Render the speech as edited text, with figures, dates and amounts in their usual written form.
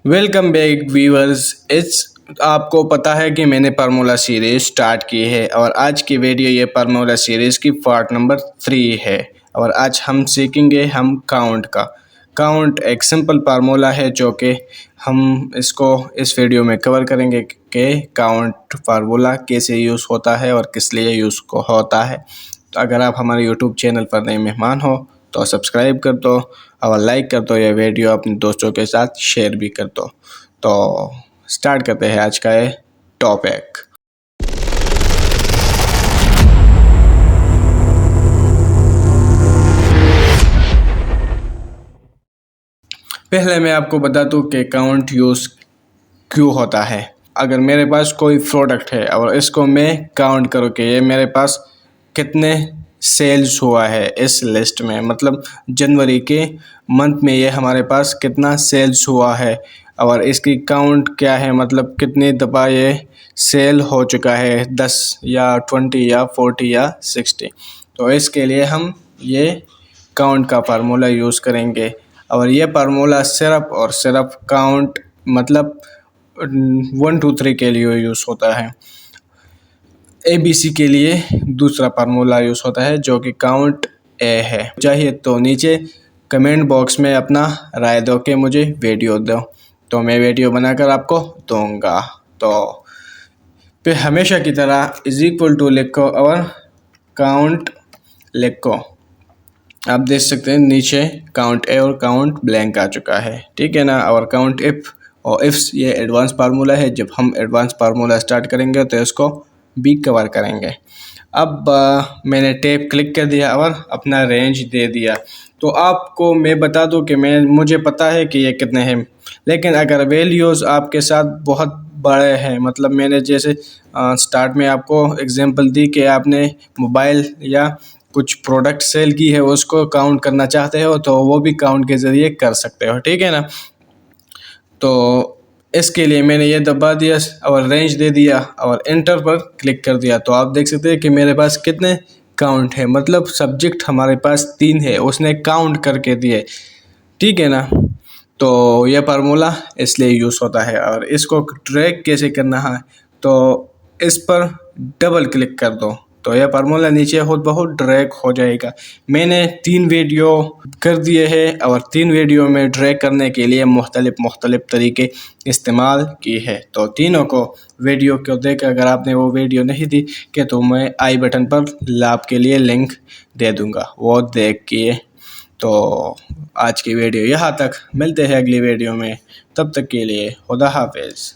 Welcome back viewers. इस आपको पता है कि मैंने फार्मूला सीरीज स्टार्ट की है और आज की वीडियो ये फार्मूला सीरीज की पार्ट नंबर 3 है। और आज हम सीखेंगे हम काउंट का। काउंट एक सिंपल फार्मूला है जो कि हम इसको इस वीडियो में कवर करेंगे कि काउंट फार्मूला कैसे यूज़ होता है और किस लिए यूज़ को होता है। तो अगर आप हमारे यूट्यूब चैनल पर नए मेहमान हो तो सब्सक्राइब कर दो और लाइक कर दो, ये वीडियो अपने दोस्तों के साथ शेयर भी कर दो। तो स्टार्ट करते हैं आज का ये टॉपिक। पहले मैं आपको बता दूं कि काउंट यूज़ क्यों होता है। अगर मेरे पास कोई प्रोडक्ट है और इसको मैं काउंट करूँ कि ये मेरे पास कितने सेल्स हुआ है इस लिस्ट में, मतलब जनवरी के मंथ में ये हमारे पास कितना सेल्स हुआ है और इसकी काउंट क्या है, मतलब कितनी दफ़ा ये सेल हो चुका है, 10 या 20 या 40 या 60। तो इसके लिए हम ये काउंट का फार्मूला यूज़ करेंगे और ये फार्मूला सिर्फ और सिर्फ काउंट मतलब 1 2 3 के लिए यूज़ होता है। ABC के लिए दूसरा फार्मूला यूज़ होता है जो कि काउंट ए है। चाहिए तो नीचे कमेंट बॉक्स में अपना राय दो कि मुझे वीडियो दो, तो मैं वीडियो बनाकर आपको दूंगा। तो फिर हमेशा की तरह इज इक्वल टू लिखो और काउंट लिखो। आप देख सकते हैं नीचे काउंट ए और काउंट ब्लैंक आ चुका है, ठीक है ना। और काउंट इफ और इफ्स ये एडवांस फार्मूला है। जब हम एडवांस फार्मूला स्टार्ट करेंगे तो इसको भी कवर करेंगे। अब मैंने टैब क्लिक कर दिया और अपना रेंज दे दिया। तो आपको मैं बता दूं कि मुझे पता है कि ये कितने हैं, लेकिन अगर वैल्यूज़ आपके साथ बहुत बड़े हैं, मतलब मैंने जैसे स्टार्ट में आपको एग्जांपल दी कि आपने मोबाइल या कुछ प्रोडक्ट सेल की है, उसको काउंट करना चाहते हो तो वो भी काउंट के ज़रिए कर सकते हो, ठीक है ना। तो इसके लिए मैंने ये दबा दिया और रेंज दे दिया और एंटर पर क्लिक कर दिया। तो आप देख सकते हैं कि मेरे पास कितने काउंट है, मतलब सब्जेक्ट हमारे पास 3 है, उसने काउंट करके दिए, ठीक है ना। तो यह फार्मूला इसलिए यूज़ होता है। और इसको ट्रैक कैसे करना है, तो इस पर डबल क्लिक कर दो तो यह फार्मूला नीचे खुद बहुत ड्रैग हो जाएगा। मैंने 3 वीडियो कर दिए हैं और 3 वीडियो में ड्रैग करने के लिए मुख्तलिफ तरीके इस्तेमाल किए हैं। तो तीनों को वीडियो को देख, अगर आपने वो वीडियो नहीं दी कि तो मैं आई बटन पर आपके लिए लिंक दे दूँगा, वो देख के। तो आज की वीडियो यहाँ तक, मिलते हैं अगली वीडियो में, तब तक के लिए खुदा हाफिज़।